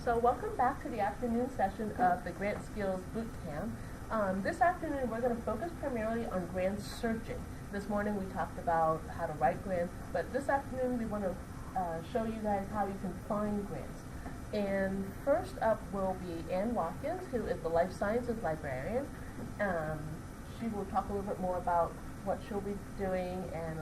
So welcome back to the afternoon session of the Grant Skills Bootcamp. This afternoon we're going to focus primarily on grant searching. This morning we talked about how to write grants, but this afternoon we want to show you guys how you can find grants. And first up will be Ann Watkins, who is the Life Sciences Librarian. She will talk a little bit more about what she'll be doing and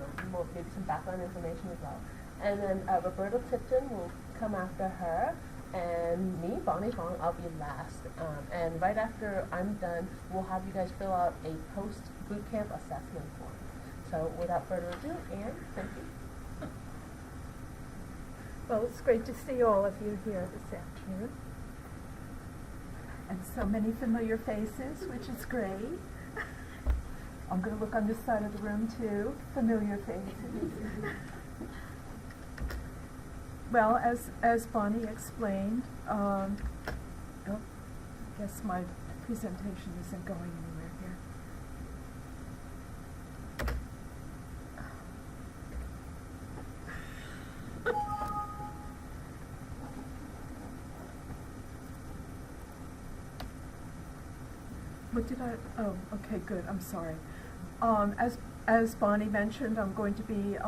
maybe some background information as well. And then Roberta Tipton will come after her, and me, Bonnie Fong, I'll be last. And right after I'm done, we'll have you guys fill out a post-bootcamp assessment form. So without further ado, Ann, thank you. Well, it's great to see all of you here this afternoon. And so many familiar faces, which is great. I'm going to look on this side of the room too, familiar faces. Well, as Bonnie explained, I guess my presentation isn't going anywhere here. What did I, oh, okay, good, I'm sorry. As Bonnie mentioned, I'm going to be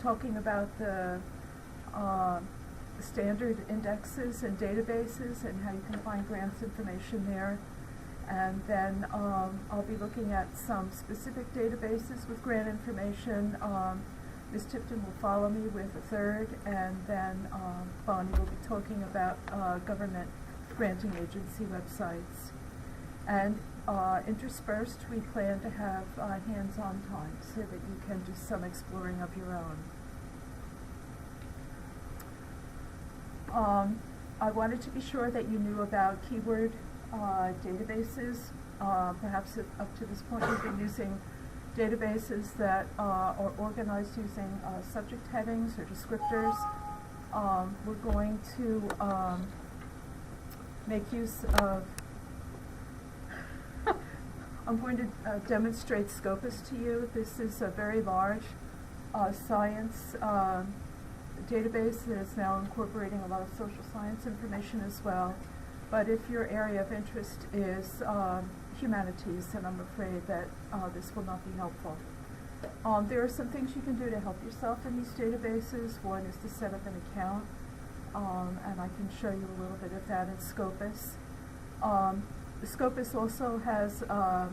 talking about the standard indexes and databases and how you can find grants information there. And then I'll be looking at some specific databases with grant information. Ms. Tipton will follow me with a third, and then Bonnie will be talking about government granting agency websites. And interspersed, we plan to have hands-on time so that you can do some exploring of your own. I wanted to be sure that you knew about keyword databases. Perhaps up to this point you've been using databases that are organized using subject headings or descriptors. We're going to make use of I'm going to demonstrate Scopus to you. This is a very large science database that is now incorporating a lot of social science information as well. But if your area of interest is humanities, then I'm afraid that this will not be helpful. There are some things you can do to help yourself in these databases. One is to set up an account, and I can show you a little bit of that in Scopus. Scopus also has a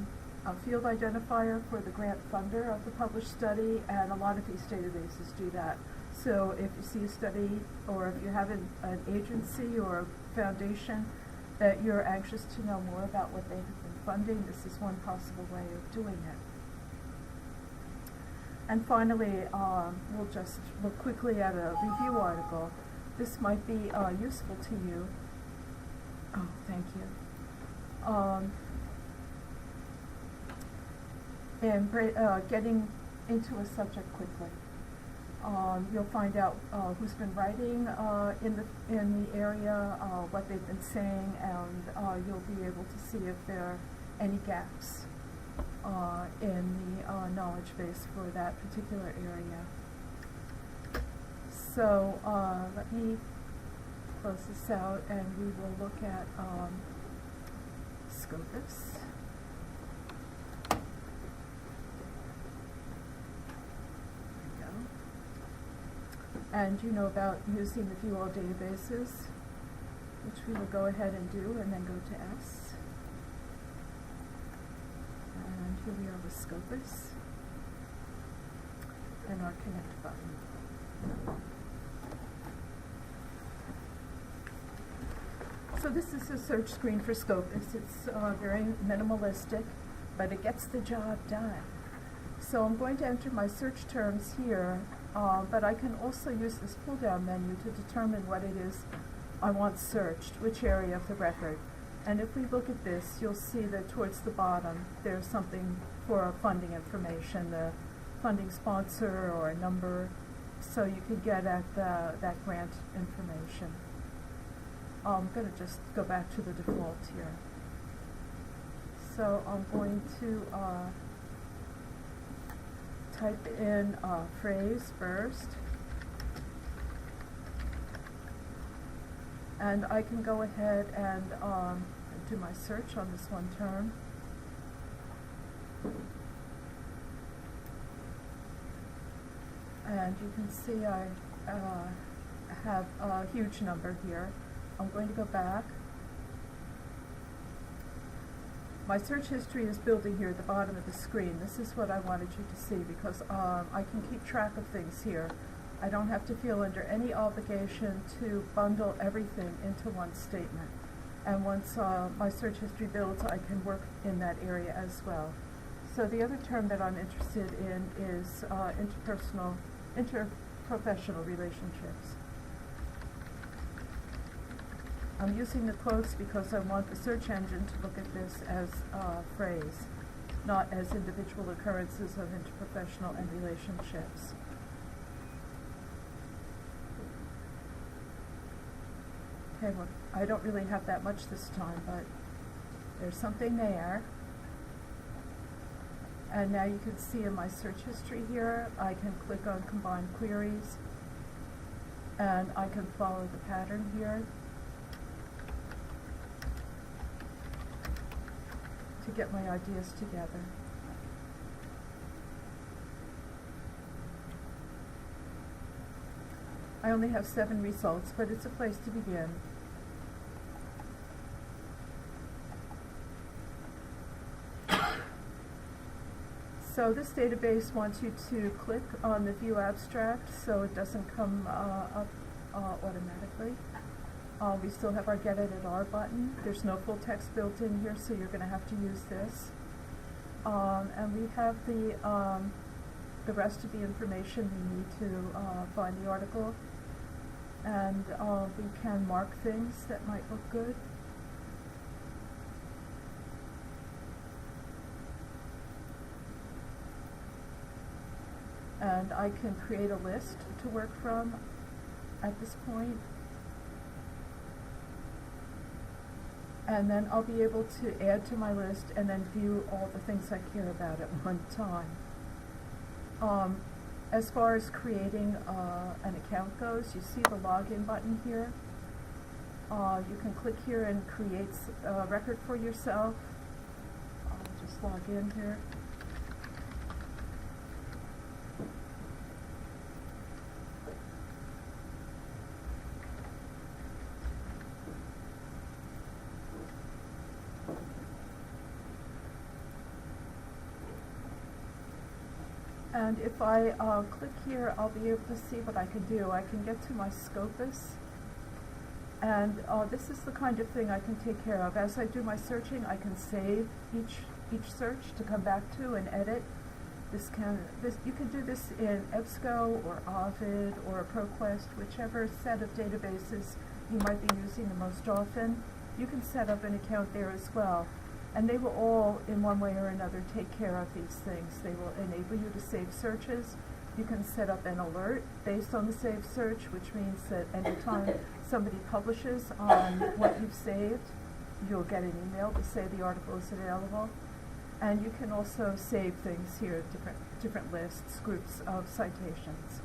field identifier for the grant funder of the published study, and a lot of these databases do that. So if you see a study, or if you have an agency or a foundation that you're anxious to know more about what they have been funding, this is one possible way of doing it. And finally, we'll just look quickly at a review article. This might be useful to you. Oh, thank you. And getting into a subject quickly. You'll find out who's been writing in the area, what they've been saying, and you'll be able to see if there are any gaps in the knowledge base for that particular area. So let me close this out, and we will look at Scopus. And you know about using the view all databases, which we will go ahead and do, and then go to S. And here we are with Scopus and our connect button. So this is a search screen for Scopus. It's very minimalistic, but it gets the job done. So I'm going to enter my search terms here, but I can also use this pull-down menu to determine what it is I want searched, which area of the record. And if we look at this, you'll see that towards the bottom there's something for funding information, the funding sponsor or a number, so you can get at that grant information. I'm going to just go back to the default here. So I'm going to type in a phrase first. And I can go ahead and do my search on this one term. And you can see I have a huge number here. I'm going to go back. My search history is building here at the bottom of the screen. This is what I wanted you to see because I can keep track of things here. I don't have to feel under any obligation to bundle everything into one statement. And once my search history builds, I can work in that area as well. So the other term that I'm interested in is interprofessional relationships. I'm using the quotes because I want the search engine to look at this as a phrase, not as individual occurrences of interprofessional and relationships. Okay, well, I don't really have that much this time, but there's something there. And now you can see in my search history here, I can click on Combine Queries, and I can follow the pattern here to get my ideas together. I only have 7 results, but it's a place to begin. So this database wants you to click on the View Abstract so it doesn't come up automatically. We still have our Get Edit R button. There's no full text built in here, so you're going to have to use this. And we have the rest of the information we need to find the article. And we can mark things that might look good. And I can create a list to work from at this point. And then I'll be able to add to my list and then view all the things I care about at one time. As far as creating an account goes, you see the login button here. You can click here and create a record for yourself. I'll just log in here. And if I click here, I'll be able to see what I can do. I can get to my Scopus, and this is the kind of thing I can take care of. As I do my searching, I can save each search to come back to and edit. You can do this in EBSCO or Ovid or ProQuest, whichever set of databases you might be using the most often. You can set up an account there as well. And they will all, in one way or another, take care of these things. They will enable you to save searches. You can set up an alert based on the saved search, which means that anytime somebody publishes on what you've saved, you'll get an email to say the article is available. And you can also save things here, different lists, groups of citations.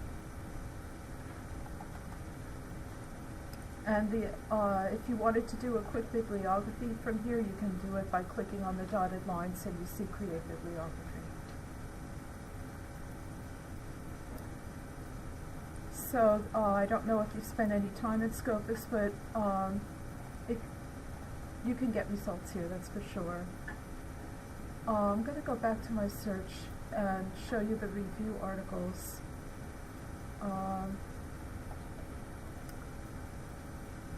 And if you wanted to do a quick bibliography from here, you can do it by clicking on the dotted line so you see Create Bibliography. So I don't know if you spent any time in Scopus, but you can get results here, that's for sure. I'm going to go back to my search and show you the review articles.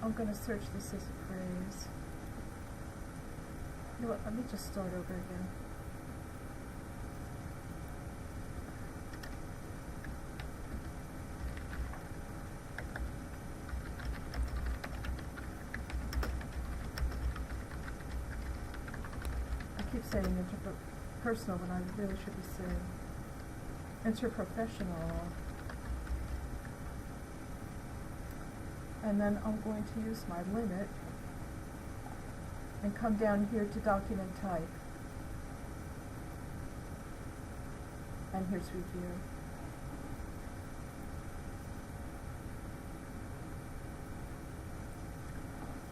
I'm going to search this as a phrase. You know what, let me just start over again. I keep saying interpersonal when I really should be saying interprofessional. And then I'm going to use my limit and come down here to document type. And here's review.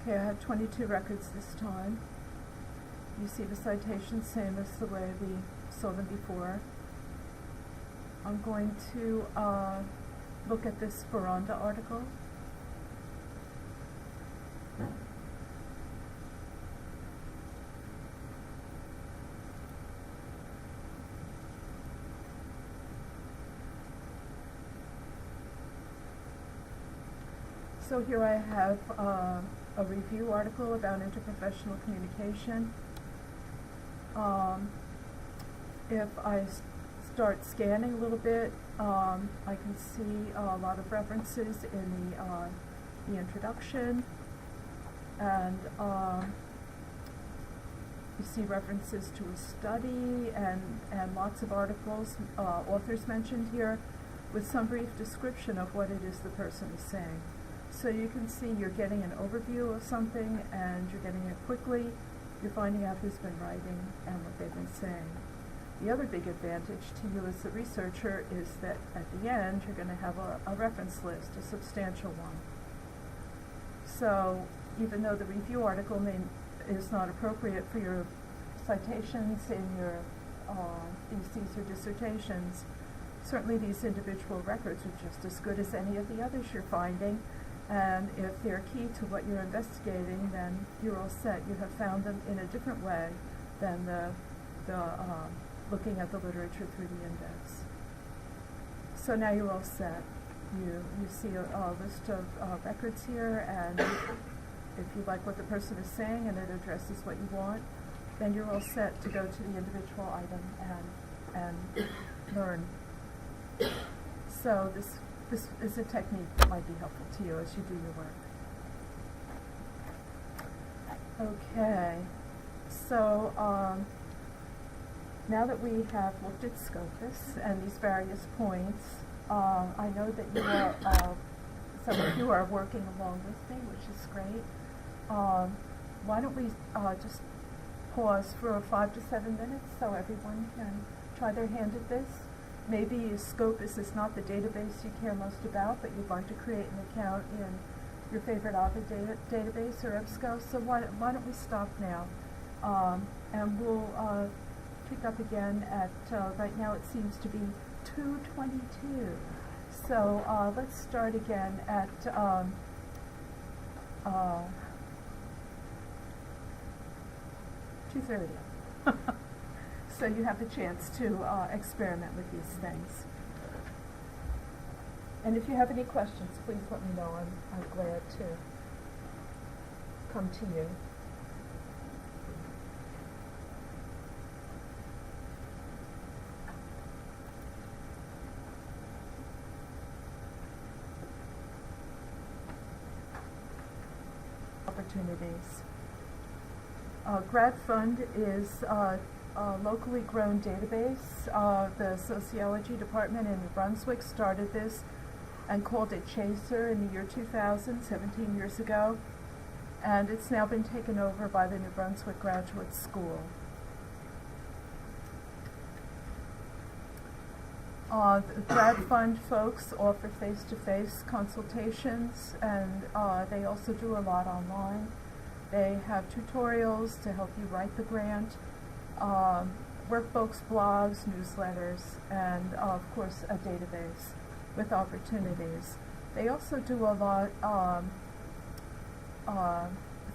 Okay, I have 22 records this time. You see the citations same as the way we saw them before. I'm going to look at this Veranda article. So here I have a review article about interprofessional communication. If I start scanning a little bit, I can see a lot of references in the introduction, and you see references to a study and lots of articles, authors mentioned here, with some brief description of what it is the person is saying. So you can see you're getting an overview of something, and you're getting it quickly. You're finding out who's been writing and what they've been saying. The other big advantage to you as a researcher is that at the end you're going to have a reference list, a substantial one. So even though the review article is not appropriate for your citations in your theses or dissertations, certainly these individual records are just as good as any of the others you're finding. And if they're key to what you're investigating, then you're all set. You have found them in a different way than the looking at the literature through the index. So now you're all set. You see a list of records here, and if you like what the person is saying and it addresses what you want, then you're all set to go to the individual item and learn. So this is a technique that might be helpful to you as you do your work. Okay, so now that we have looked at Scopus and these various points, I know that you are, some of you are working along with me, which is great. Why don't we just pause for 5 to 7 minutes so everyone can try their hand at this? Maybe Scopus is not the database you care most about, but you'd like to create an account in your favorite Ovid database or EBSCO. So why don't we stop now? And we'll pick up again at, right now it seems to be 2:22. So let's start again at 2:30. So you have the chance to experiment with these things. And if you have any questions, please let me know. I'm glad to come to you. Opportunities. GrantFund is a locally grown database. The sociology department in New Brunswick started this and called it Chaser in the year 2000, 17 years ago, and it's now been taken over by the New Brunswick Graduate School. The GrantFund folks offer face-to-face consultations, and they also do a lot online. They have tutorials to help you write the grant, workbooks, blogs, newsletters, and of course a database with opportunities. They also do a lot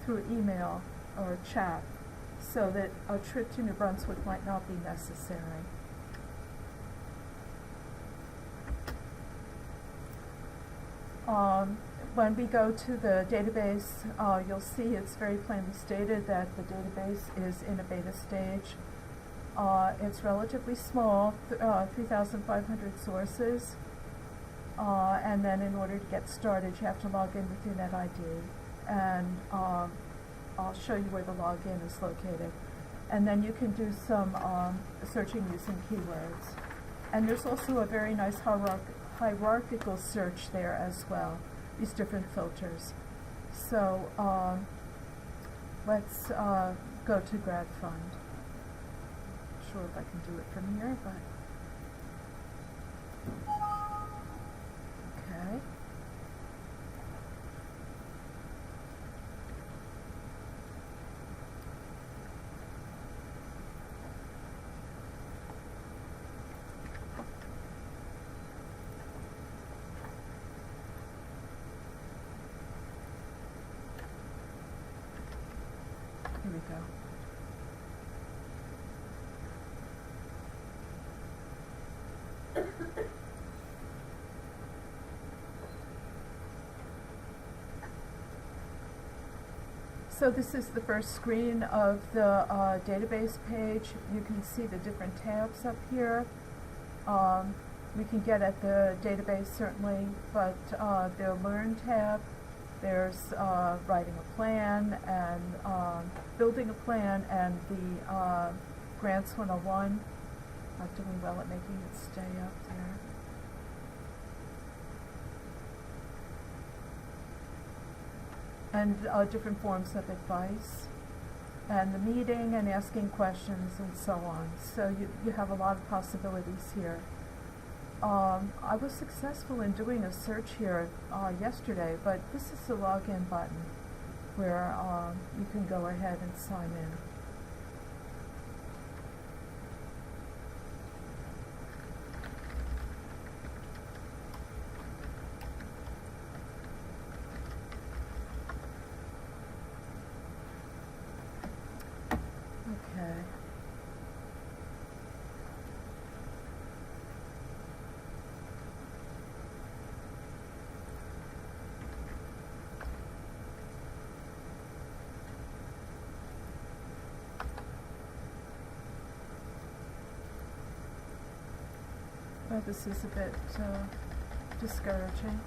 through email or chat, so that a trip to New Brunswick might not be necessary. When we go to the database, you'll see it's very plainly stated that the database is in a beta stage. It's relatively small, 3,500 sources, and then in order to get started you have to log in with your NetID, and I'll show you where the login is located. And then you can do some searching using keywords. And there's also a very nice hierarchical search there as well, these different filters. So let's go to GrantFund. Not sure if I can do it from here, but okay. So this is the first screen of the database page. You can see the different tabs up here. We can get at the database certainly, but the Learn tab, there's writing a plan and building a plan, and the Grants 101. Not doing well at making it stay up there. And different forms of advice, and the meeting and asking questions and so on. So you have a lot of possibilities here. I was successful in doing a search here yesterday, but this is the login button where you can go ahead and sign in. Okay. Well, this is a bit discouraging.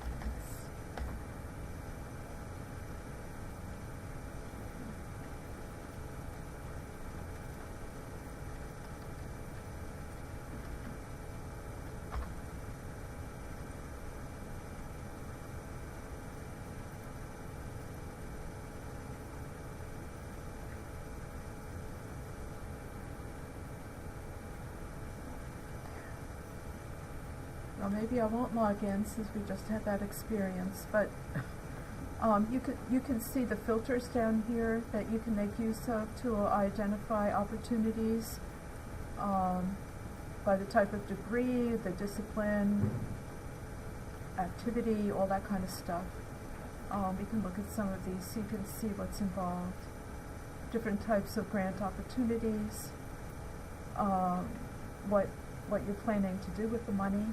Well, maybe I won't log in since we just had that experience, but you can see the filters down here that you can make use of to identify opportunities by the type of degree, the discipline, activity, all that kind of stuff. We can look at some of these so you can see what's involved. Different types of grant opportunities, what you're planning to do with the money,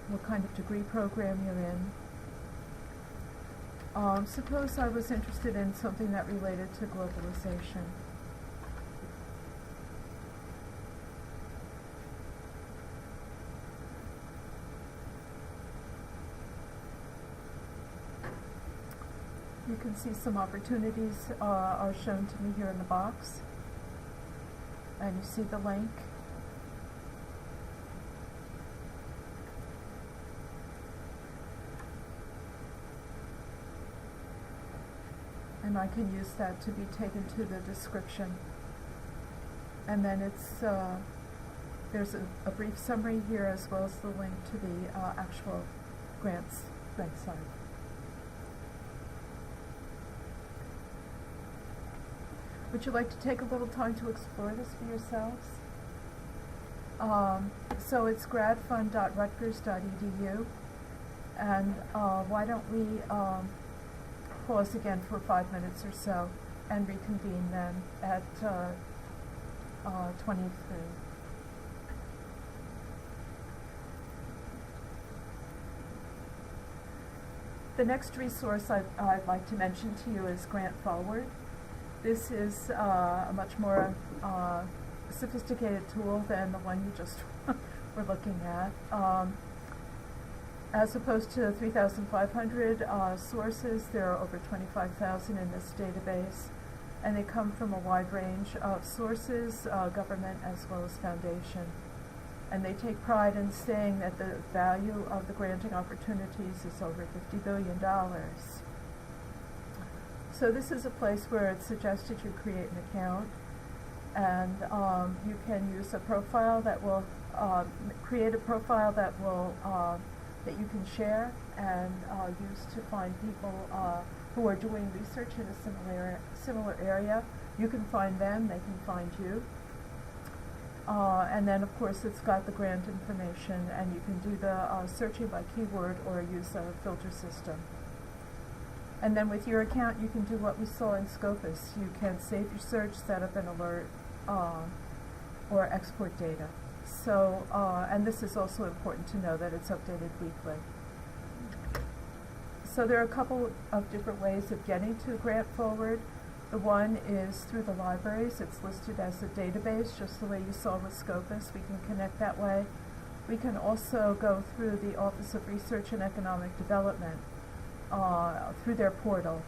what kind of degree program you're in. Suppose I was interested in something that related to globalization. You can see some opportunities are shown to me here in the box, and you see the link. And I can use that to be taken to the description. And then it's there's a brief summary here as well as the link to the actual grant site. Would you like to take a little time to explore this for yourselves? So it's gradfund.rutgers.edu, and why don't we pause again for 5 minutes or so and reconvene then at 23. The next resource I'd like to mention to you is Grant Forward. This is a much more sophisticated tool than the one you just were looking at. As opposed to 3,500 sources, there are over 25,000 in this database, and they come from a wide range of sources, government as well as foundation. And they take pride in saying that the value of the granting opportunities is over $50 billion. So this is a place where it's suggested you create an account, and you can use a profile that will create a profile that will that you can share and use to find people who are doing research in a similar area. You can find them; they can find you. And then, of course, it's got the grant information, and you can do the searching by keyword or use a filter system. And then with your account, you can do what we saw in Scopus. You can save your search, set up an alert, or export data. So, and this is also important to know that it's updated weekly. So there are a couple of different ways of getting to Grant Forward. The one is through the libraries. It's listed as a database, just the way you saw with Scopus. We can connect that way. We can also go through the Office of Research and Economic Development, through their portal,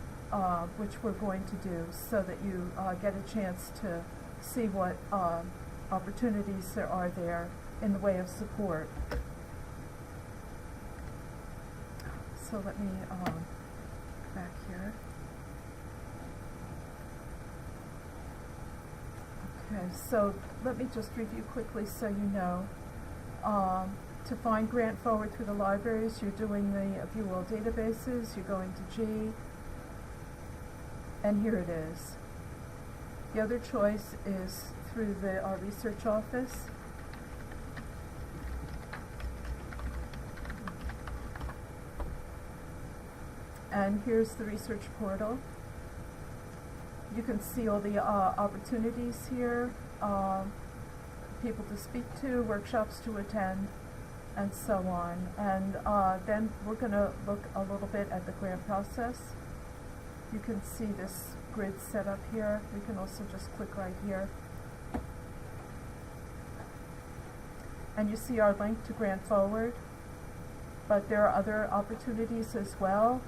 which we're going to do, so that you get a chance to see what opportunities there are there in the way of support. So let me back here. Okay, so let me just review quickly so you know. To find Grant Forward through the libraries, you're doing the View All Databases, you're going to G, and here it is. The other choice is through our research office. And here's the research portal. You can see all the opportunities here, people to speak to, workshops to attend, and so on. And then we're going to look a little bit at the grant process. You can see this grid set up here. We can also just click right here. And you see our link to Grant Forward. But there are other opportunities as well.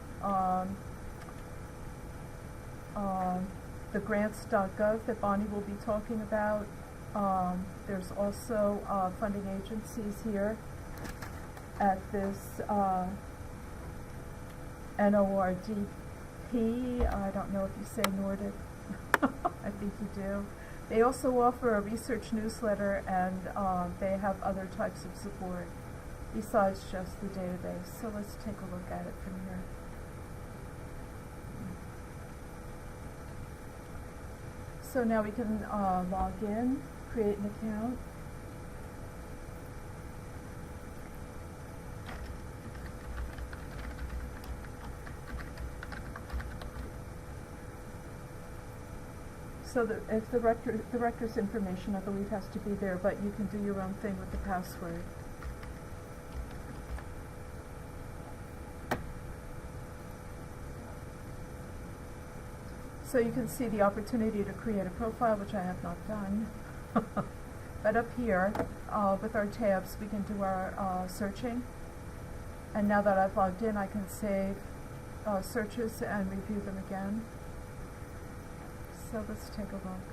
The grants.gov that Bonnie will be talking about. There's also funding agencies here at this NORDP. I don't know if you say Nordic. I think you do. They also offer a research newsletter, and they have other types of support besides just the database. So let's take a look at it from here. So now we can log in, create an account. So if the rector's information, I believe, has to be there, but you can do your own thing with the password. So you can see the opportunity to create a profile, which I have not done. But up here, with our tabs, we can do our searching. And now that I've logged in, I can save searches and review them again. So let's take a look.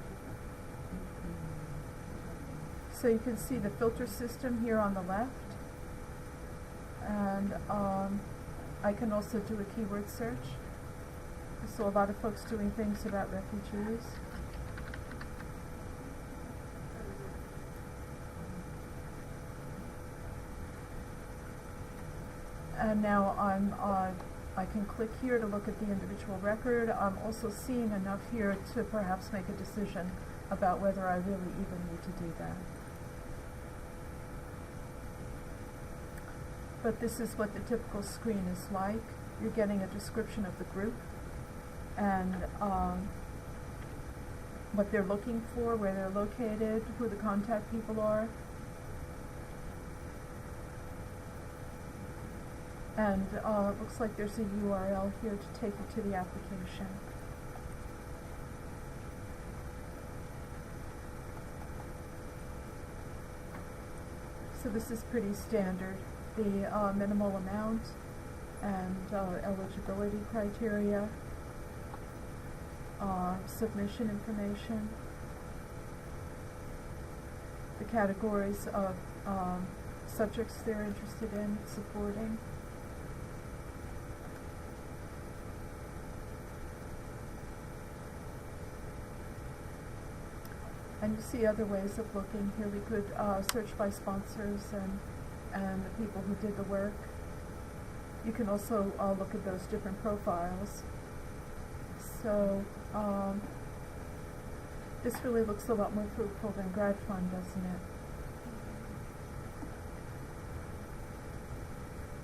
So you can see the filter system here on the left. And I can also do a keyword search. I saw a lot of folks doing things about refugees. And now I can click here to look at the individual record. I'm also seeing enough here to perhaps make a decision about whether I really even need to do that. But this is what the typical screen is like. You're getting a description of the group and what they're looking for, where they're located, who the contact people are. And it looks like there's a URL here to take you to the application. So this is pretty standard. The minimal amount and eligibility criteria, submission information, the categories of subjects they're interested in supporting. And you see other ways of looking. Here we could search by sponsors and the people who did the work. You can also look at those different profiles. So this really looks a lot more fruitful than GradFund, doesn't it?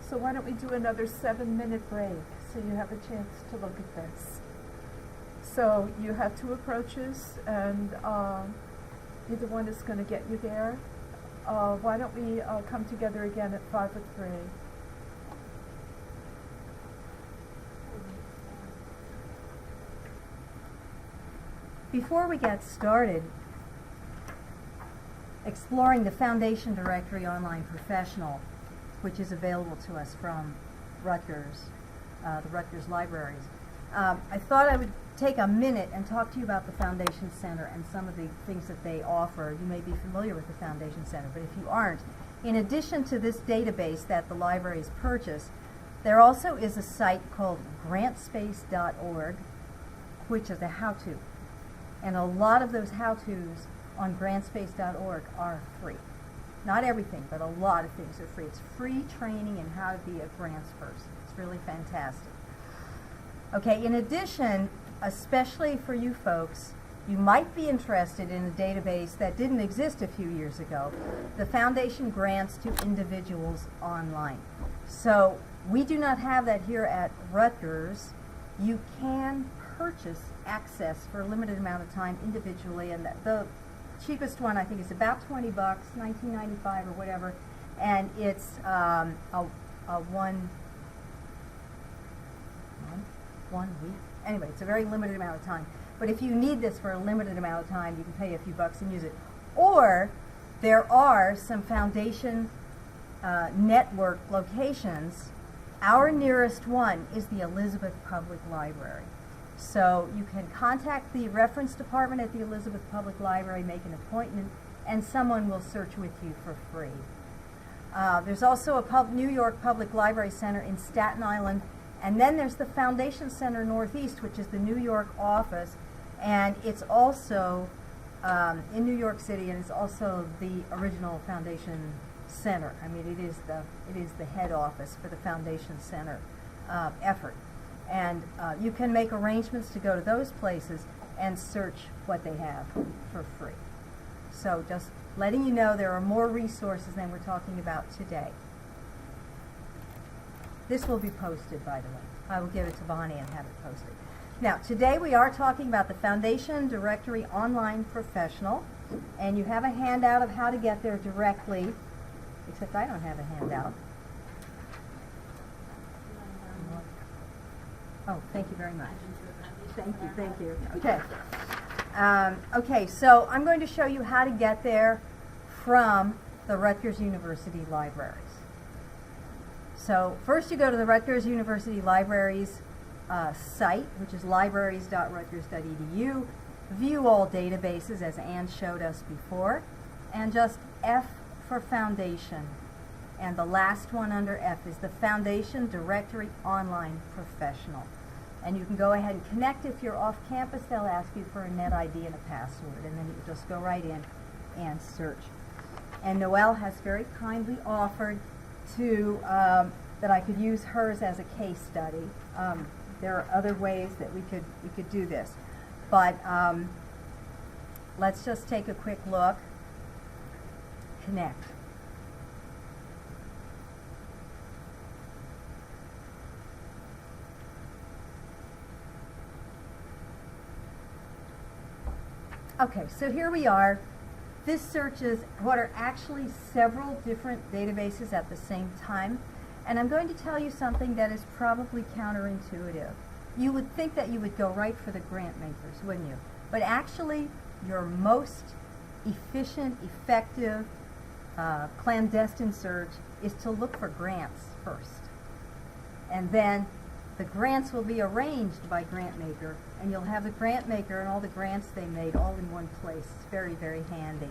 So why don't we do another 7-minute break so you have a chance to look at this. So you have two approaches, and either one is going to get you there. Why don't we come together again at 5 or 3? Before we get started exploring the Foundation Directory Online Professional, which is available to us from Rutgers, the Rutgers libraries, I thought I would take a minute and talk to you about the Foundation Center and some of the things that they offer. You may be familiar with the Foundation Center, but if you aren't, in addition to this database that the libraries purchase, there also is a site called grantspace.org, which is a how-to. And a lot of those how-tos on grantspace.org are free. Not everything, but a lot of things are free. It's free training in how to be a grants person. It's really fantastic. Okay, in addition, especially for you folks, you might be interested in a database that didn't exist a few years ago, the Foundation Grants to Individuals Online. So we do not have that here at Rutgers. You can purchase access for a limited amount of time individually, and the cheapest one I think is about $20, $19.95 or whatever, and it's a one week. Anyway, it's a very limited amount of time. But if you need this for a limited amount of time, you can pay a few bucks and use it. Or there are some Foundation network locations. Our nearest one is the Elizabeth Public Library. So you can contact the reference department at the Elizabeth Public Library, make an appointment, and someone will search with you for free. There's also a New York Public Library Center in Staten Island, and then there's the Foundation Center Northeast, which is the New York office, and it's also in New York City, and it's also the original Foundation Center. I mean, it is the head office for the Foundation Center effort. And you can make arrangements to go to those places and search what they have for free. So just letting you know there are more resources than we're talking about today. This will be posted, by the way. I will give it to Bonnie and have it posted. Now, today we are talking about the Foundation Directory Online Professional, and you have a handout of how to get there directly, except I don't have a handout. Oh, thank you very much. Thank you. Okay. Okay, so I'm going to show you how to get there from the Rutgers University Libraries. So first you go to the Rutgers University Libraries site, which is libraries.rutgers.edu, view all databases as Ann showed us before, and just F for Foundation. And the last one under F is the Foundation Directory Online Professional. And you can go ahead and connect. If you're off campus, they'll ask you for a net ID and a password, and then you just go right in and search. And Noelle has very kindly offered to that I could use hers as a case study. There are other ways that we could do this, but let's just take a quick look. Connect. Okay, so here we are. This searches what are actually several different databases at the same time. And I'm going to tell you something that is probably counterintuitive. You would think that you would go right for the grant makers, wouldn't you? But actually, your most efficient, effective, clandestine search is to look for grants first. And then the grants will be arranged by grant maker, and you'll have the grant maker and all the grants they made all in one place. It's very, very handy.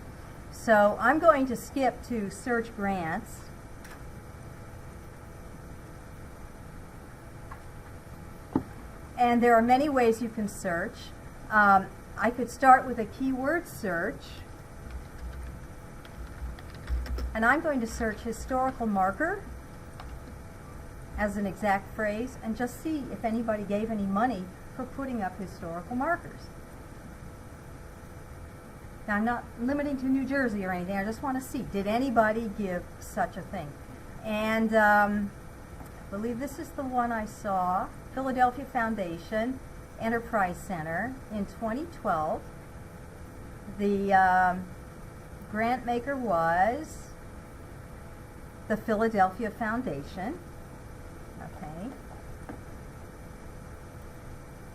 So I'm going to skip to search grants. And there are many ways you can search. I could start with a keyword search. And I'm going to search historical marker as an exact phrase and just see if anybody gave any money for putting up historical markers. Now, I'm not limiting to New Jersey or anything. I just want to see, did anybody give such a thing? And I believe this is the one I saw. Philadelphia Foundation Enterprise Center in 2012. The grant maker was the Philadelphia Foundation. Okay.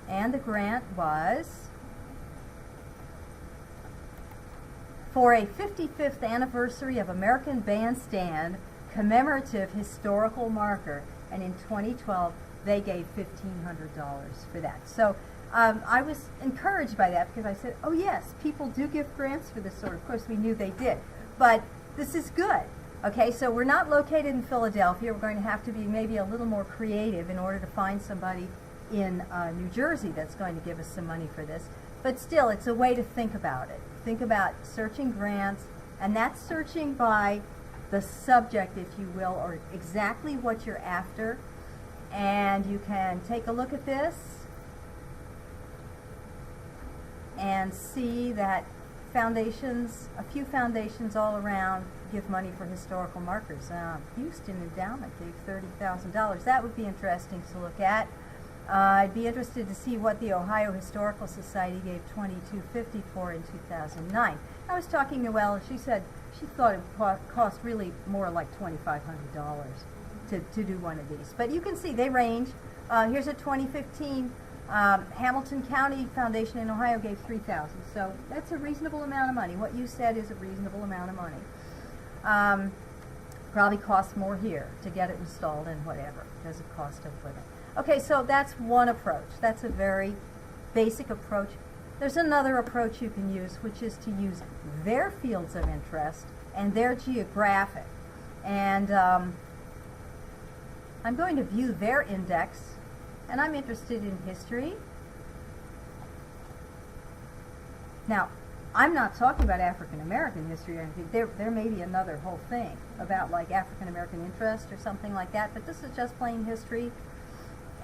And the grant was for a 55th anniversary of American Bandstand commemorative historical marker. And in 2012, they gave $1,500 for that. So I was encouraged by that because I said, oh yes, people do give grants for this sort. Of course, we knew they did. But this is good. Okay, so we're not located in Philadelphia. We're going to have to be maybe a little more creative in order to find somebody in New Jersey that's going to give us some money for this. But still, it's a way to think about it. Think about searching grants, and that's searching by the subject, if you will, or exactly what you're after. And you can take a look at this and see that foundations, a few foundations all around, give money for historical markers. Houston Endowment gave $30,000. That would be interesting to look at. I'd be interested to see what the Ohio Historical Society gave $22.50 for in 2009. I was talking to Noelle, and she said she thought it would cost really more like $2,500 to do one of these. But you can see they range. Here's a 2015 Hamilton County Foundation in Ohio gave $3,000. So that's a reasonable amount of money. What you said is a reasonable amount of money. Probably costs more here to get it installed and whatever because of cost of living. Okay, so that's one approach. That's a very basic approach. There's another approach you can use, which is to use their fields of interest and their geographic. And I'm going to view their index, and I'm interested in history. Now, I'm not talking about African American history or anything. There may be another whole thing about like African American interest or something like that, but this is just plain history.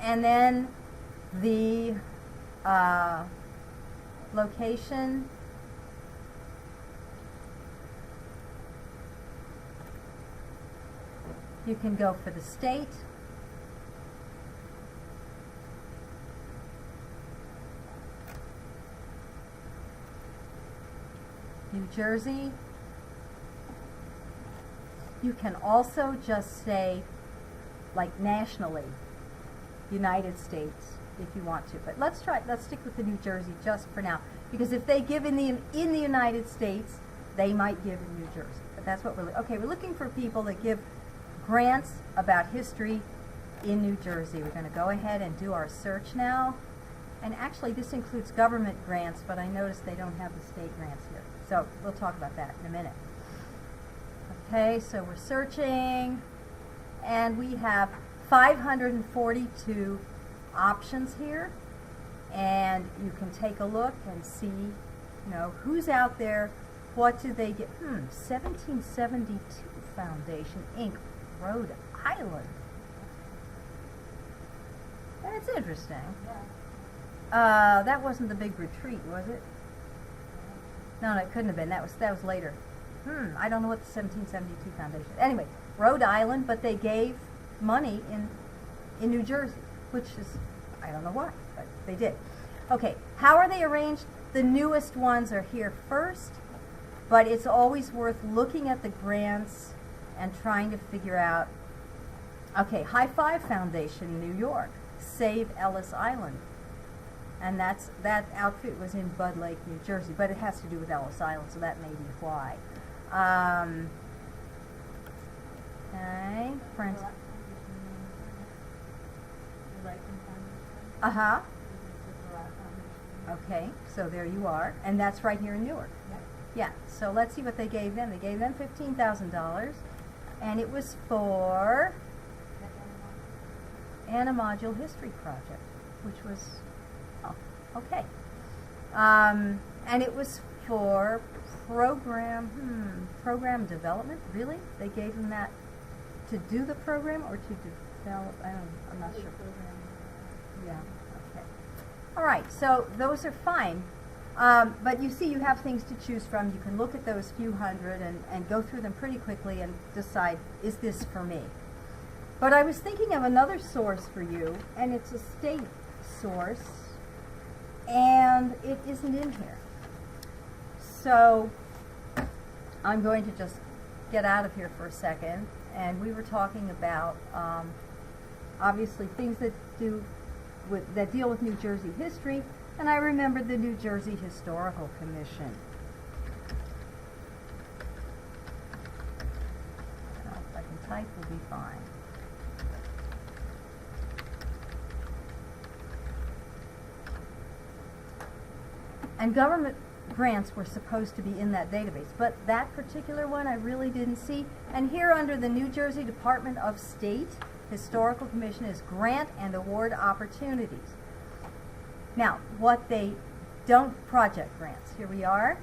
And then the location, you can go for the state. New Jersey. You can also just say, like nationally, United States, if you want to. But let's stick with the New Jersey just for now, because if they give in the United States, they might give in New Jersey. But that's what we're looking for people that give grants about history in New Jersey. We're going to go ahead and do our search now. And actually, this includes government grants, but I noticed they don't have the state grants here. So we'll talk about that in a minute. Okay, so we're searching, and we have 542 options here, and you can take a look and see, who's out there, what do they get. 1772 Foundation, Inc., Rhode Island. That's interesting. That wasn't the big retreat, was it? No, it couldn't have been. That was later. I don't know what the 1772 Foundation. Anyway, Rhode Island, but they gave money in New Jersey, which is, I don't know why, but they did. Okay, how are they arranged? The newest ones are here first, but it's always worth looking at the grants and trying to figure out, okay, High Five Foundation, New York, Save Ellis Island. And that outfit was in Bud Lake, New Jersey, but it has to do with Ellis Island, so that may be why. Okay, friends. Uh-huh. Okay, so there you are. And that's right here in Newark. Yeah, so let's see what they gave them. They gave them $15,000, and it was for Anna-Module History Project, which was, okay. And it was for program development, really? They gave them that to do the program or to develop? I'm not sure. Yeah, okay. All right, so those are fine. But you see you have things to choose from. You can look at those few hundred and go through them pretty quickly and decide, is this for me? But I was thinking of another source for you, and it's a state source, and it isn't in here. So I'm going to just get out of here for a second, and we were talking about obviously things that deal with New Jersey history, and I remembered the New Jersey Historical Commission. If I can type, we'll be fine. And government grants were supposed to be in that database, but that particular one I really didn't see. And here under the New Jersey Department of State Historical Commission is grant and award opportunities. Now, what they don't, project grants, here we are.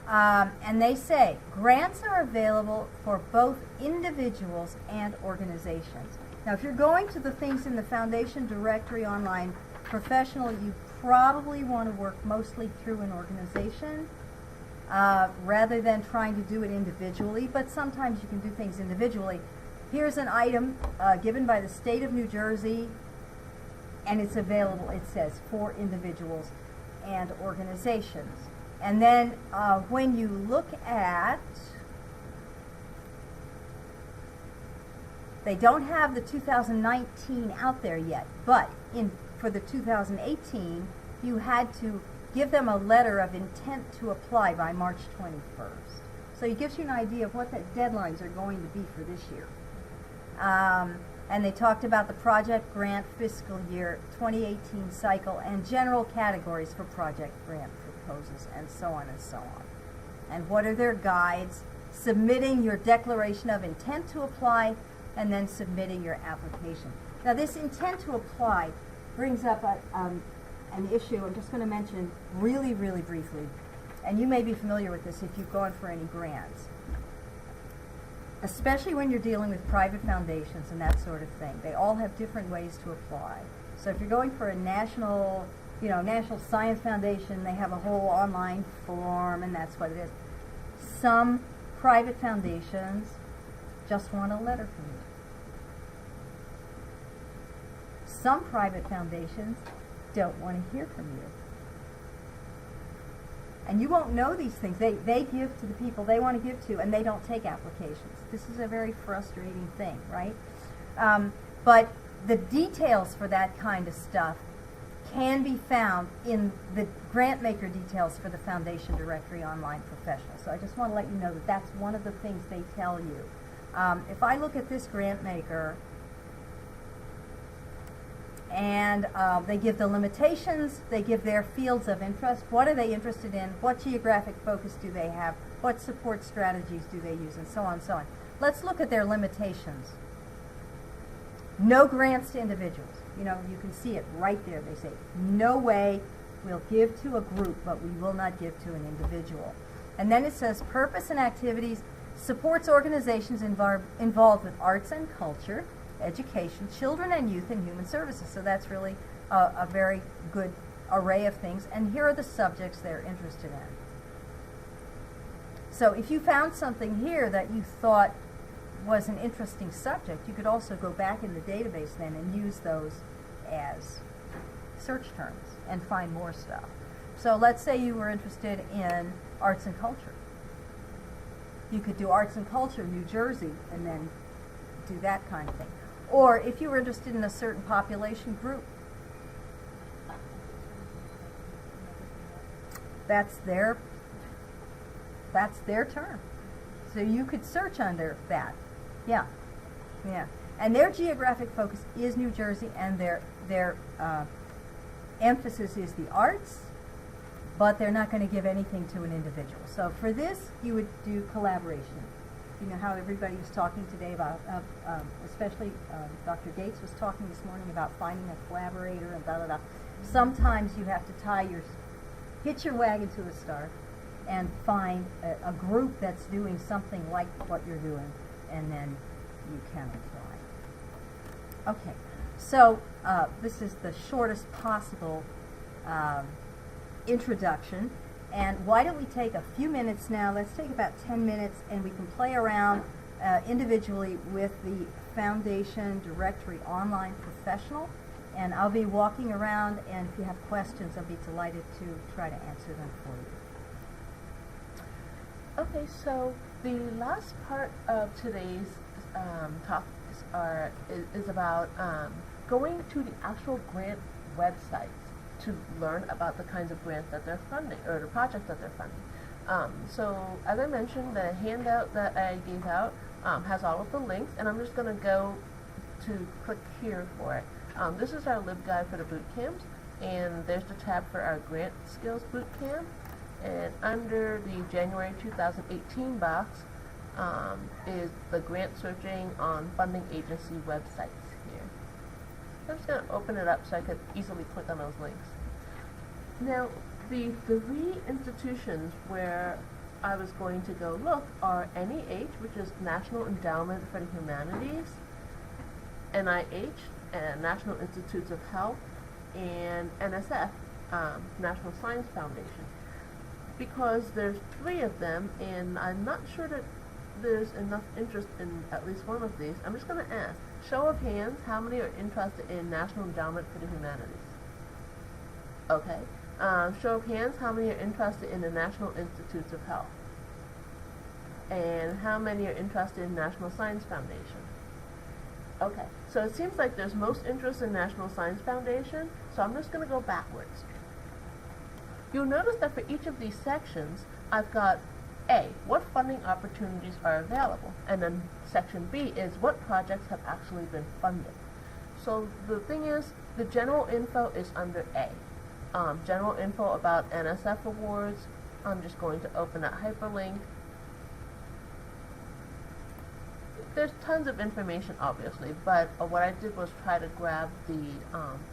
And they say grants are available for both individuals and organizations. Now, if you're going to the things in the Foundation Directory Online Professional, you probably want to work mostly through an organization rather than trying to do it individually, but sometimes you can do things individually. Here's an item given by the state of New Jersey, and it's available, it says, for individuals and organizations. And then when you look at, they don't have the 2019 out there yet, but for the 2018, you had to give them a letter of intent to apply by March 21st. So it gives you an idea of what the deadlines are going to be for this year. And they talked about the project grant fiscal year 2018 cycle and general categories for project grant proposals and so on and so on. And what are their guides? Submitting your declaration of intent to apply and then submitting your application. Now this intent to apply brings up an issue I'm just going to mention really, really briefly. And you may be familiar with this if you've gone for any grants. Especially when you're dealing with private foundations and that sort of thing. They all have different ways to apply. So if you're going for a national science foundation, they have a whole online form, and that's what it is. Some private foundations just want a letter from you. Some private foundations don't want to hear from you. And you won't know these things. They give to the people they want to give to, and they don't take applications. This is a very frustrating thing, right? But the details for that kind of stuff can be found in the grant maker details for the Foundation Directory Online Professional. So I just want to let you know that that's one of the things they tell you. If I look at this grant maker, and they give the limitations, they give their fields of interest. What are they interested in? What geographic focus do they have? What support strategies do they use? And so on and so on. Let's look at their limitations. No grants to individuals. You know, you can see it right there. They say, no way, we'll give to a group, but we will not give to an individual. And then it says, purpose and activities supports organizations involved with arts and culture, education, children and youth, and human services. So that's really a very good array of things. And here are the subjects they're interested in. So if you found something here that you thought was an interesting subject, you could also go back in the database then and use those as search terms and find more stuff. So let's say you were interested in arts and culture. You could do arts and culture, New Jersey, and then do that kind of thing. Or if you were interested in a certain population group, that's their term. So you could search under that. Yeah. And their geographic focus is New Jersey, and their emphasis is the arts, but they're not going to give anything to an individual. So for this, you would do collaboration. You know how everybody was talking today about, especially Dr. Gates was talking this morning about finding a collaborator and blah, blah, blah. Sometimes you have to hitch your wagon to a star and find a group that's doing something like what you're doing, and then you can apply. Okay, so this is the shortest possible introduction. And why don't we take a few minutes now? Let's take about 10 minutes, and we can play around individually with the Foundation Directory Online Professional. And I'll be walking around, and if you have questions, I'll be delighted to try to answer them for you. Okay, so the last part of today's talk is about going to the actual grant websites to learn about the kinds of grants that they're funding, or the projects that they're funding. So as I mentioned, the handout that I gave out has all of the links, and I'm just going to go to click here for it. This is our LibGuide for the boot camps, and there's the tab for our Grant Skills Boot Camp. And under the January 2018 box is the grant searching on funding agency websites here. I'm just going to open it up so I could easily click on those links. Now, the three institutions where I was going to go look are NEH, which is National Endowment for the Humanities, NIH, and National Institutes of Health, and NSF, National Science Foundation. Because there's three of them, and I'm not sure that there's enough interest in at least one of these, I'm just going to ask, show of hands, how many are interested in National Endowment for the Humanities? Okay. Show of hands, how many are interested in the National Institutes of Health? And how many are interested in National Science Foundation? Okay, so it seems like there's most interest in National Science Foundation, so I'm just going to go backwards. You'll notice that for each of these sections, I've got A, what funding opportunities are available, and then section B is what projects have actually been funded. So the thing is, the general info is under A. General info about NSF awards. I'm just going to open that hyperlink. There's tons of information, obviously, but what I did was try to grab the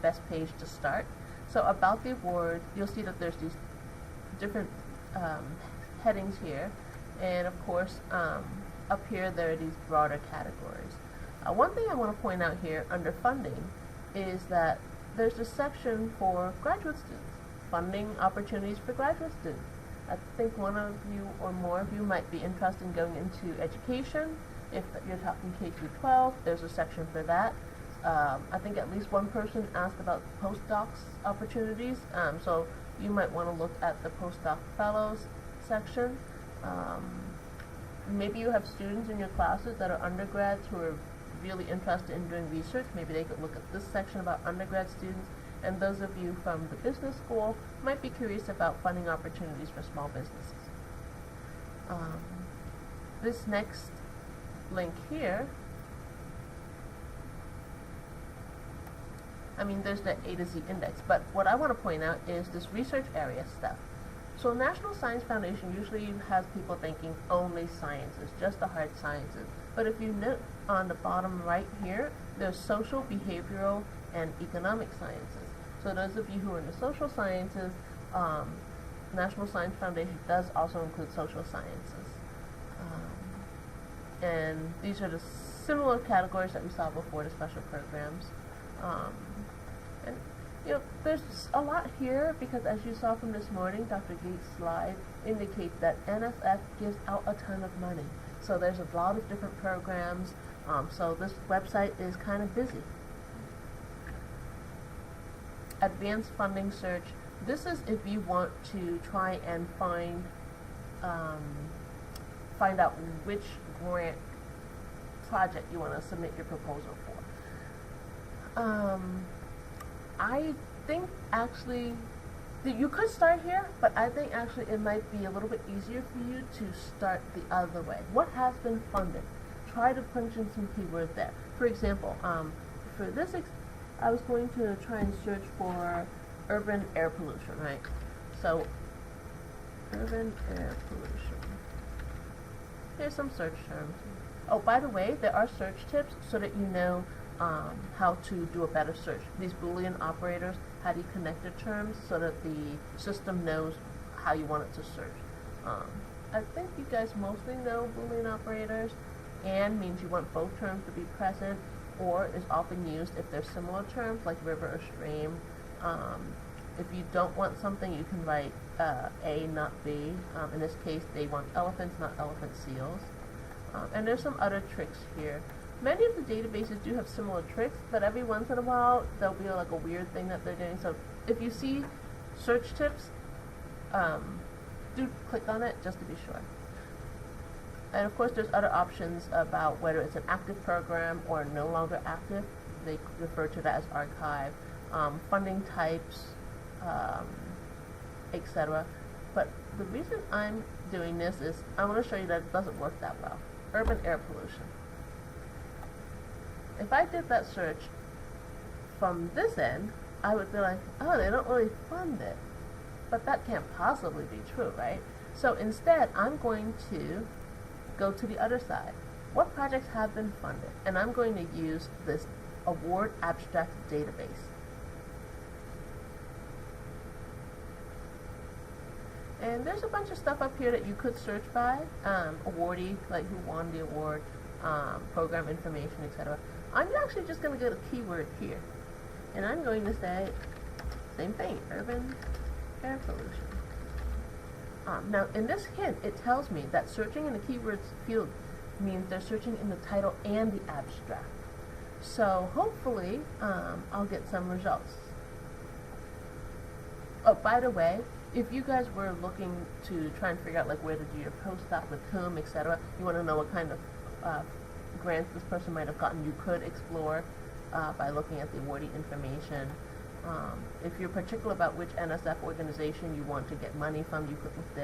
best page to start. So about the award, you'll see that there's these different headings here, and of course, up here there are these broader categories. One thing I want to point out here under funding is that there's a section for graduate students, funding opportunities for graduate students. I think one of you or more of you might be interested in going into education. If you're talking K through 12, there's a section for that. I think at least one person asked about postdocs opportunities, so you might want to look at the postdoc fellows section. Maybe you have students in your classes that are undergrads who are really interested in doing research. Maybe they could look at this section about undergrad students, and those of you from the business school might be curious about funding opportunities for small businesses. This next link here, there's the A to Z index, but what I want to point out is this research area stuff. So National Science Foundation usually has people thinking only sciences, just the hard sciences. But if you note on the bottom right here, there's social, behavioral, and economic sciences. So those of you who are in the social sciences, National Science Foundation does also include social sciences. And these are the similar categories that we saw before, the special programs. And there's a lot here because, as you saw from this morning, Dr. Gates' slide indicates that NSF gives out a ton of money. So there's a lot of different programs. So this website is kind of busy. Advanced funding search. This is if you want to try and find out which grant project you want to submit your proposal for. I think actually that you could start here, but I think actually it might be a little bit easier for you to start the other way. What has been funded? Try to punch in some keywords there. For example, for this, I was going to try and search for urban air pollution, right? So, urban air pollution. Here's some search terms. Oh, by the way, there are search tips so that you know how to do a better search. These Boolean operators, how do you connect the terms so that the system knows how you want it to search. I think you guys mostly know Boolean operators. And means you want both terms to be present, or is often used if they're similar terms like river or stream. If you don't want something, you can write A, not B. In this case, they want elephants, not elephant seals. And there's some other tricks here. Many of the databases do have similar tricks, but every once in a while there'll be like a weird thing that they're doing. So if you see search tips, do click on it just to be sure. And of course there's other options about whether it's an active program or no longer active. They refer to that as archive, funding types, etc. But the reason I'm doing this is I want to show you that it doesn't work that well. Urban air pollution. If I did that search from this end, I would be like, oh, they don't really fund it. But that can't possibly be true, right? So instead, I'm going to go to the other side. What projects have been funded? And I'm going to use this award abstract database. And there's a bunch of stuff up here that you could search by, awardee, like who won the award, program information, etc. I'm actually just going to get a keyword here. And I'm going to say, same thing, urban air pollution. Now, in this hint, it tells me that searching in the keywords field means they're searching in the title and the abstract. So hopefully, I'll get some results. Oh, by the way, if you guys were looking to try and figure out like where to do your postdoc with whom, etc., you want to know what kind of grants this person might have gotten, you could explore by looking at the awardee information. If you're particular about which NSF organization you want to get money from, you could look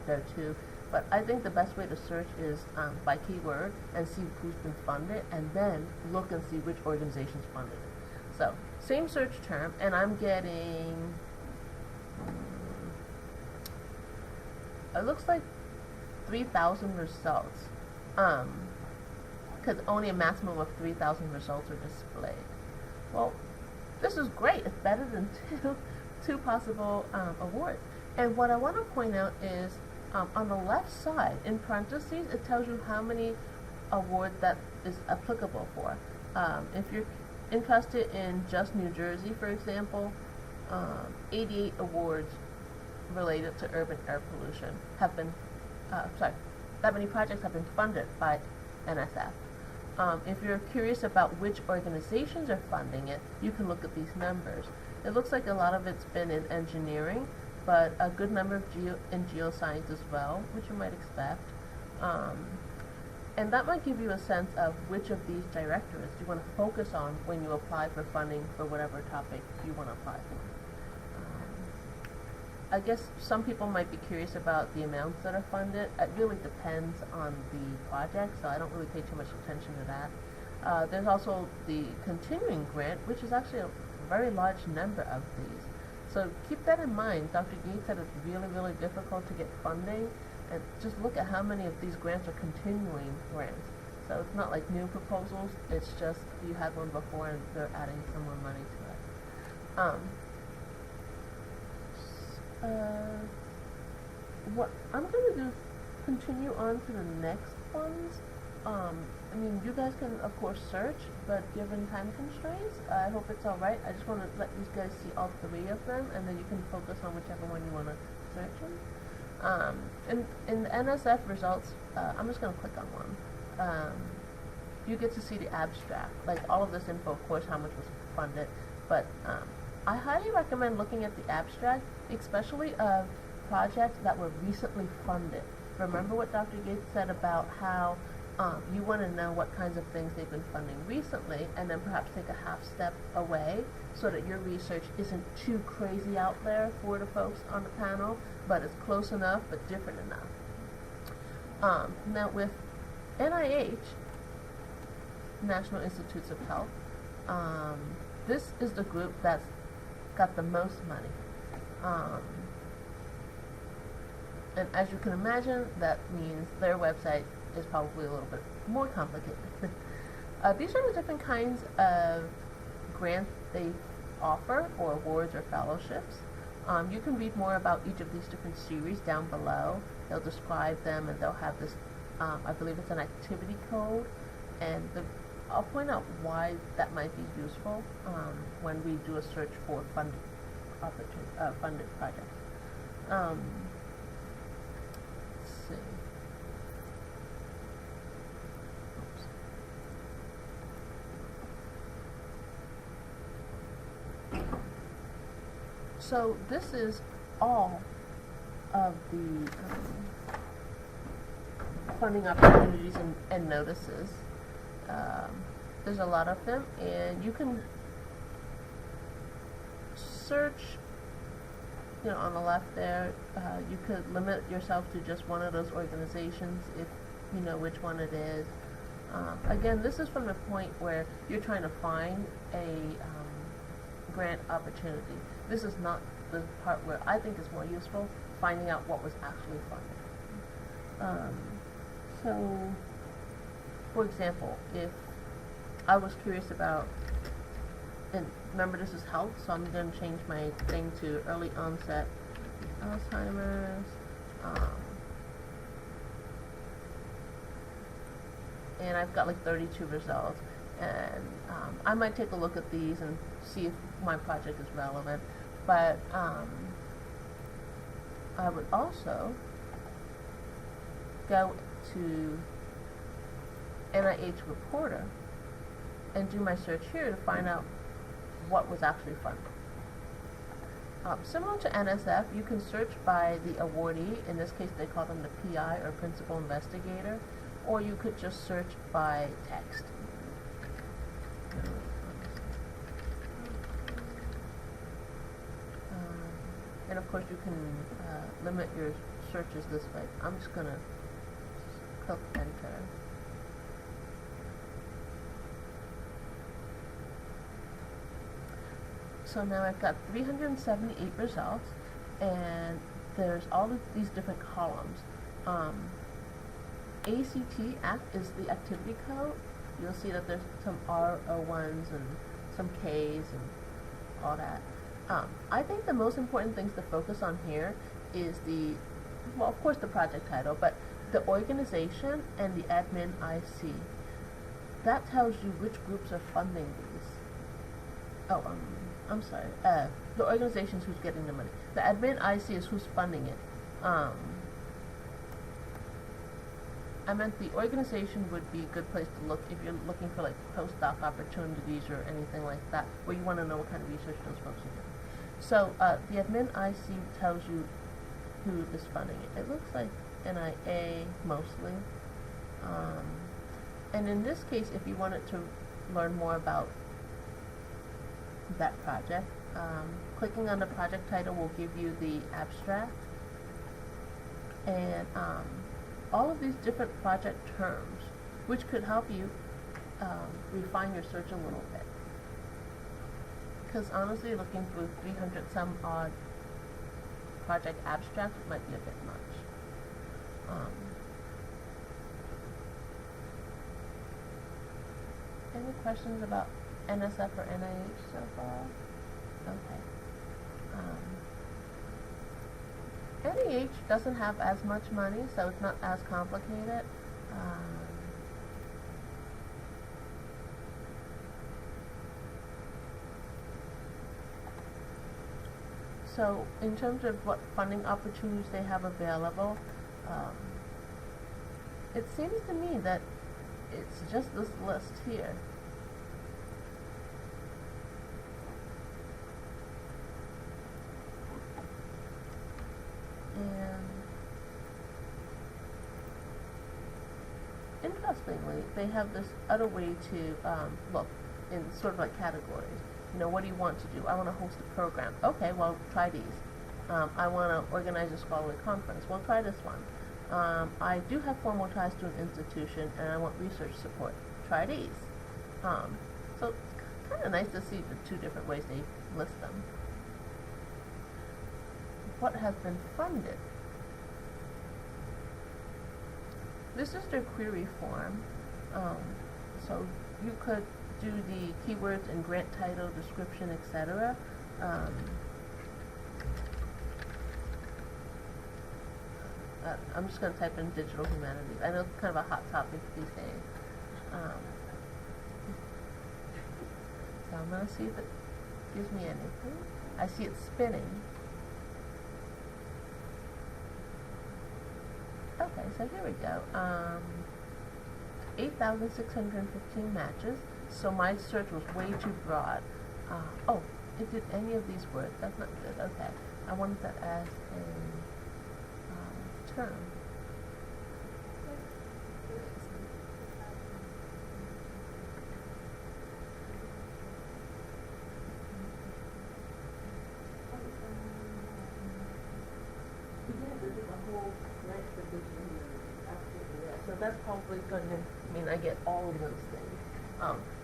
there too. But I think the best way to search is by keyword and see who's been funded, and then look and see which organizations funded it. So, same search term, and I'm getting, it looks like 3,000 results, because only a maximum of 3,000 results are displayed. Well, this is great. It's better than two possible awards. And what I want to point out is on the left side, in parentheses, it tells you how many awards that is applicable for. If you're interested in just New Jersey, for example, 88 awards related to urban air pollution have been, that many projects have been funded by NSF. If you're curious about which organizations are funding it, you can look at these numbers. It looks like a lot of it's been in engineering, but a good number of in geoscience as well, which you might expect. And that might give you a sense of which of these directorates you want to focus on when you apply for funding for whatever topic you want to apply for. I guess some people might be curious about the amounts that are funded. It really depends on the project, so I don't really pay too much attention to that. There's also the continuing grant, which is actually a very large number of these. So keep that in mind. Dr. Gates said it's really, really difficult to get funding, and just look at how many of these grants are continuing grants. So it's not like new proposals, it's just you had one before and they're adding some more money to it. What I'm going to do is continue on to the next ones. I mean, you guys can, of course, search, but given time constraints, I hope it's all right. I just want to let you guys see all three of them, and then you can focus on whichever one you want to search in. In the NSF results, I'm just going to click on one. You get to see the abstract, like all of this info, of course, how much was funded, but I highly recommend looking at the abstract, especially of projects that were recently funded. Remember what Dr. Gates said about how you want to know what kinds of things they've been funding recently, and then perhaps take a half step away so that your research isn't too crazy out there for the folks on the panel, but it's close enough but different enough. Now with NIH, National Institutes of Health, this is the group that's got the most money. And as you can imagine, that means their website is probably a little bit more complicated. These are the different kinds of grants they offer, or awards or fellowships. You can read more about each of these different series down below. They'll describe them, and they'll have this, I believe it's an activity code, and I'll point out why that might be useful when we do a search for funded projects. Let's see. So this is all of the funding opportunities and notices. There's a lot of them, and you can search, on the left there. You could limit yourself to just one of those organizations if you know which one it is. Again, this is from the point where you're trying to find a grant opportunity. This is not the part where I think is more useful, finding out what was actually funded. So, for example, if I was curious about, and remember this is health, so I'm going to change my thing to early onset Alzheimer's, and I've got like 32 results, and I might take a look at these and see if my project is relevant, but I would also go to NIH Reporter and do my search here to find out what was actually funded. Similar to NSF, you can search by the awardee. In this case, they call them the PI or Principal Investigator, or you could just search by text. And of course, you can limit your searches this way. I'm just going to click enter. So now I've got 378 results, and there's all of these different columns. ACT is the activity code. You'll see that there's some R01s and some Ks and all that. I think the most important things to focus on here is of course the project title, but the organization and the admin IC. That tells you which groups are funding these. I'm sorry, the organization is who's getting the money. The admin IC is who's funding it. I meant the organization would be a good place to look if you're looking for like postdoc opportunities or anything like that, where you want to know what kind of research those folks are doing. So the admin IC tells you who is funding it. It looks like NIA mostly. And in this case, if you wanted to learn more about that project, clicking on the project title will give you the abstract, and all of these different project terms, which could help you refine your search a little bit. Because honestly, looking through 300 some odd project abstracts might be a bit much. Any questions about NSF or NIH so far? Okay. NIH doesn't have as much money, so it's not as complicated. So in terms of what funding opportunities they have available, it seems to me that it's just this list here. And interestingly, they have this other way to look in sort of like categories. What do you want to do? I want to host a program. Okay, well, try these. I want to organize a scholarly conference. Well, try this one. I do have formal ties to an institution, and I want research support. Try these. So it's kind of nice to see the two different ways they list them. What has been funded? This is their query form. So you could do the keywords and grant title, description, etc. I'm just going to type in digital humanities. I know it's kind of a hot topic these days. So I'm going to see if it gives me anything. I see it spinning. Okay, so here we go. 8,615 matches. So my search was way too broad. did any of these work? That's not good. Okay. I wanted that as a term. So that's probably going to mean I get all of those things.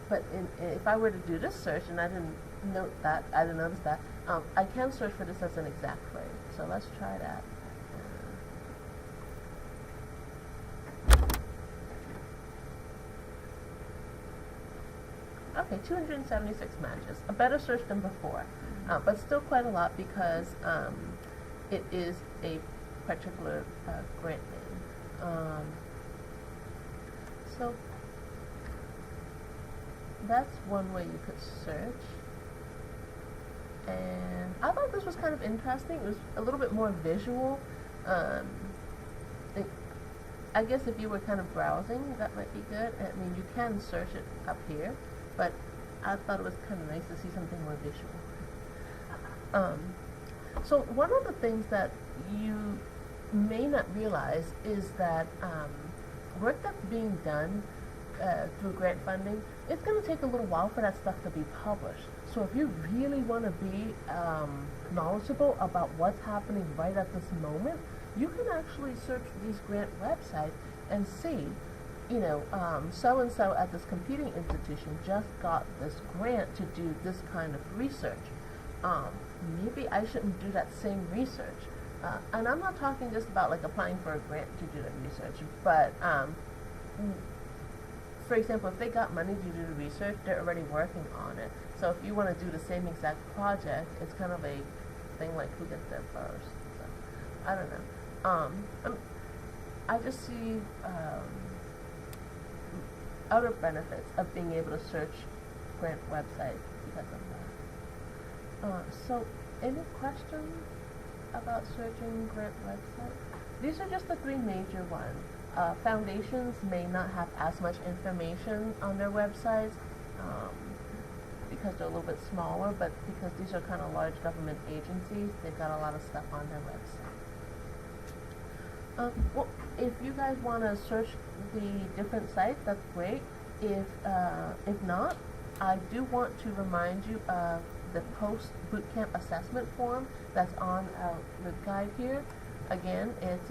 But if I were to do this search, and I didn't notice that, I can search for this as an exact phrase. So let's try that. Okay, 276 matches. A better search than before, but still quite a lot because it is a particular grant name. So that's one way you could search. And I thought this was kind of interesting. It was a little bit more visual. I guess if you were kind of browsing, that might be good. I mean, you can search it up here, but I thought it was kind of nice to see something more visual. So one of the things that you may not realize is that work that's being done through grant funding, it's going to take a little while for that stuff to be published. So if you really want to be knowledgeable about what's happening right at this moment, you can actually search these grant websites and see, so-and-so at this computing institution just got this grant to do this kind of research. Maybe I shouldn't do that same research. And I'm not talking just about like applying for a grant to do that research, but for example, if they got money to do the research, they're already working on it. So if you want to do the same exact project, it's kind of a thing like who gets there first. So, I don't know. I just see other benefits of being able to search grant websites because of that. So, any questions about searching grant websites? These are just the three major ones. Foundations may not have as much information on their websites because they're a little bit smaller, but because these are kind of large government agencies, they've got a lot of stuff on their website. Well, if you guys want to search the different sites, that's great. If not, I do want to remind you of the post-bootcamp assessment form that's on our LibGuide here. Again, it's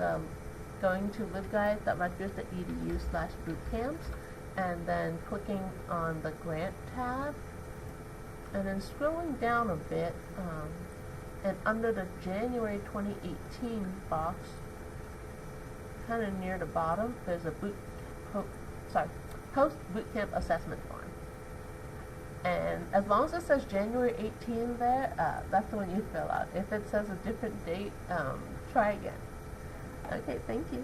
going to libguide.rutgers.edu/bootcamps and then clicking on the grant tab and then scrolling down a bit and under the January 2018 box, kind of near the bottom, there's a post-bootcamp assessment form. And as long as it says January 18 there, that's the one you fill out. If it says a different date, try again. Okay, thank you.